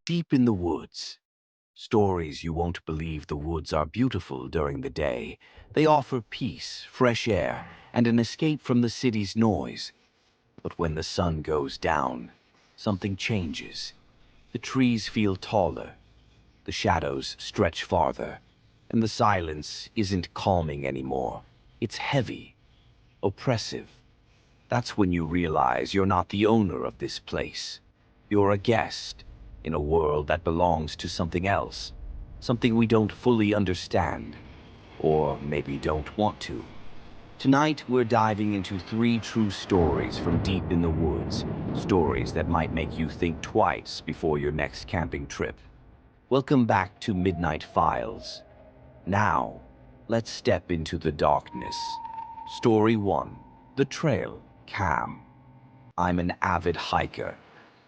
Deep in the woods. Stories you won't believe. The woods are beautiful during the day. They offer peace, fresh air, and an escape from the city's noise. But when the sun goes down, something changes. The trees feel taller, the shadows stretch farther, and the silence isn't calming anymore. It's heavy, oppressive. That's when you realize you're not the owner of this place. You're a guest in a world that belongs to something else, something we don't fully understand, or maybe don't want to. Tonight, we're diving into three true stories from deep in the woods, stories that might make you think twice before your next camping trip. Welcome back to Midnight Files. Now, let's step into the darkness. Story 1. The Trail, Cam. I'm an avid hiker.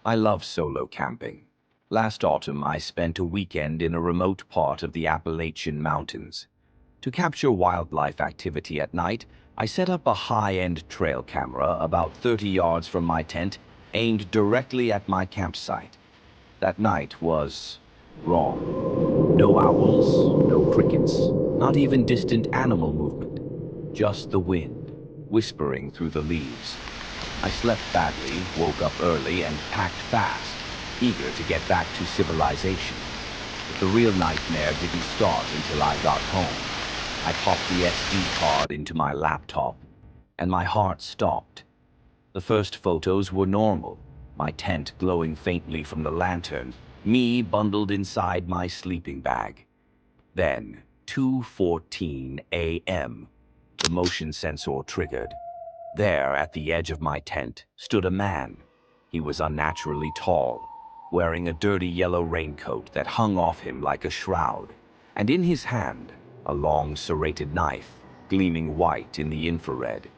I love solo camping. Last autumn, I spent a weekend in a remote part of the Appalachian Mountains. To capture wildlife activity at night, I set up a high-end trail camera about 30 yards from my tent, aimed directly at my campsite. That night was wrong. No owls, no crickets, not even distant animal movement. Just the wind, whispering through the leaves. I slept badly, woke up early, and packed fast, eager to get back to civilization. But the real nightmare didn't start until I got home. I popped the SD card into my laptop, and my heart stopped. The first photos were normal, my tent glowing faintly from the lantern, me bundled inside my sleeping bag. Then, 2:14 a.m., the motion sensor triggered. There, at the edge of my tent, stood a man. He was unnaturally tall, wearing a dirty yellow raincoat that hung off him like a shroud, and in his hand, a long serrated knife, gleaming white in the infrared.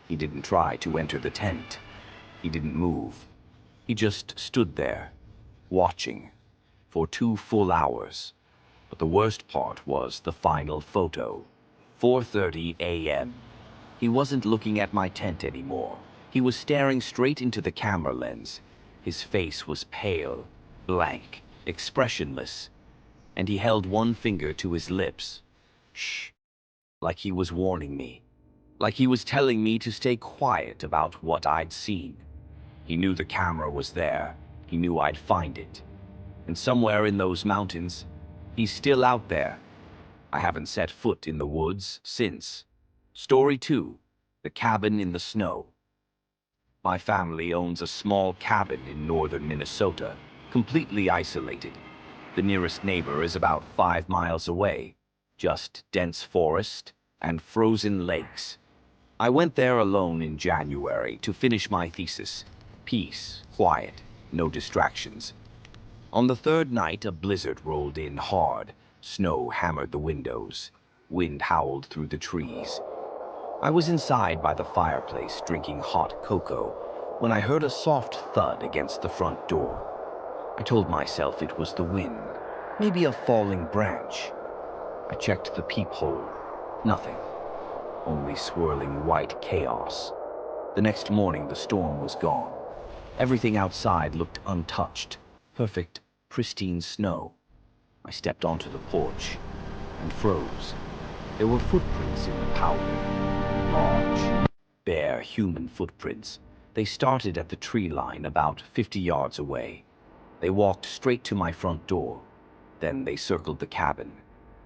He didn't try to enter the tent. He didn't move. He just stood there, watching, for 2 full hours. But the worst part was the final photo. 4:30 a.m. He wasn't looking at my tent anymore. He was staring straight into the camera lens. His face was pale, blank, expressionless, and he held one finger to his lips. Shh, like he was warning me. Like he was telling me to stay quiet about what I'd seen. He knew the camera was there. He knew I'd find it. And somewhere in those mountains, he's still out there. I haven't set foot in the woods since. Story 2. The Cabin in the Snow. My family owns a small cabin in northern Minnesota, completely isolated. The nearest neighbor is about 5 miles away. Just dense forest and frozen lakes. I went there alone in January to finish my thesis. Peace, quiet, no distractions. On the third night, a blizzard rolled in hard. Snow hammered the windows. Wind howled through the trees. I was inside by the fireplace drinking hot cocoa when I heard a soft thud against the front door. I told myself it was the wind, maybe a falling branch. I checked the peephole. Nothing. Only swirling white chaos. The next morning, the storm was gone. Everything outside looked untouched. Perfect, pristine snow. I stepped onto the porch and froze. There were footprints in the powder. Large, bare human footprints. They started at the tree line about 50 yards away. They walked straight to my front door. Then they circled the cabin.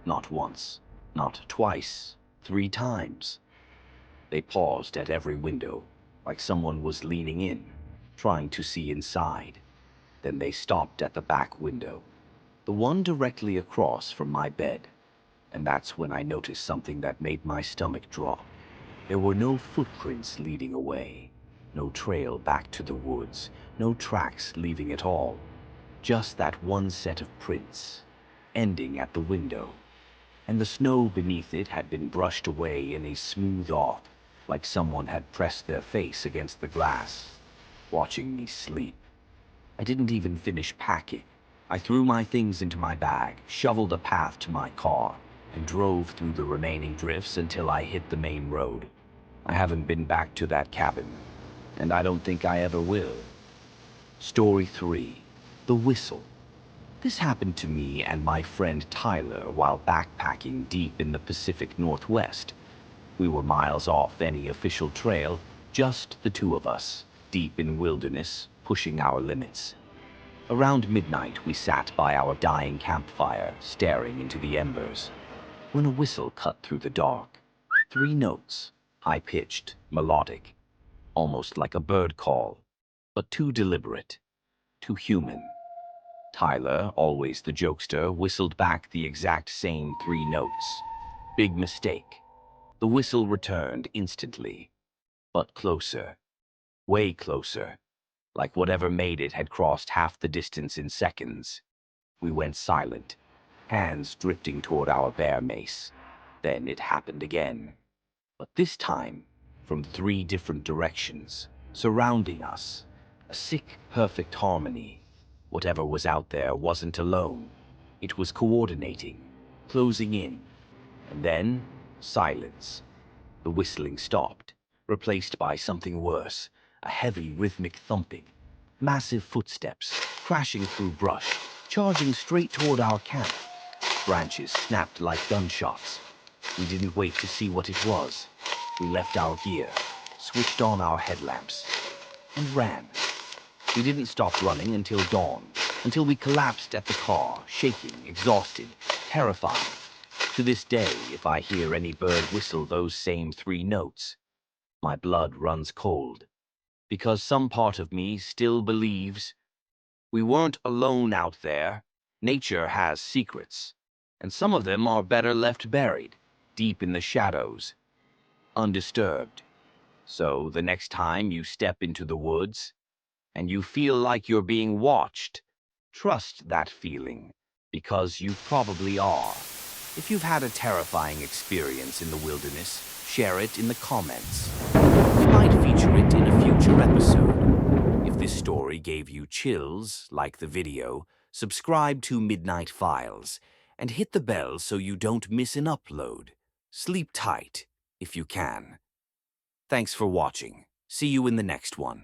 Not once, not twice, 3 times. They paused at every window, like someone was leaning in, trying to see inside. Then they stopped at the back window, the one directly across from my bed. And that's when I noticed something that made my stomach drop. There were no footprints leading away, no trail back to the woods, no tracks leaving at all. Just that one set of prints, ending at the window. And the snow beneath it had been brushed away in a smooth off, like someone had pressed their face against the glass, watching me sleep. I didn't even finish packing. I threw my things into my bag, shoveled a path to my car, and drove through the remaining drifts until I hit the main road. I haven't been back to that cabin, and I don't think I ever will. Story 3. The Whistle. This happened to me and my friend Tyler while backpacking deep in the Pacific Northwest. We were miles off any official trail, just the two of us, deep in wilderness, pushing our limits. Around midnight, we sat by our dying campfire, staring into the embers, when a whistle cut through the dark. 3 notes, high-pitched, melodic, almost like a bird call, but too deliberate, too human. Tyler, always the jokester, whistled back the exact same 3 notes. Big mistake. The whistle returned instantly, but closer, way closer, like whatever made it had crossed half the distance in seconds. We went silent, hands drifting toward our bear mace. Then it happened again. But this time, from 3 different directions, surrounding us. A sick, perfect harmony. Whatever was out there wasn't alone. It was coordinating, closing in. And then, silence. The whistling stopped, replaced by something worse, a heavy rhythmic thumping. Massive footsteps, crashing through brush, charging straight toward our camp. Branches snapped like gunshots. We didn't wait to see what it was. We left our gear, switched on our headlamps, and ran. We didn't stop running until dawn, until we collapsed at the car, shaking, exhausted, terrified. To this day, if I hear any bird whistle those same 3 notes, my blood runs cold, because some part of me still believes we weren't alone out there. Nature has secrets, and some of them are better left buried, deep in the shadows, undisturbed. So the next time you step into the woods and you feel like you're being watched, trust that feeling, because you probably are. If you've had a terrifying experience in the wilderness, share it in the comments. We might feature it in a future episode. If this story gave you chills, like the video, subscribe to Midnight Files and hit the bell so you don't miss an upload. Sleep tight, if you can. Thanks for watching. See you in the next one.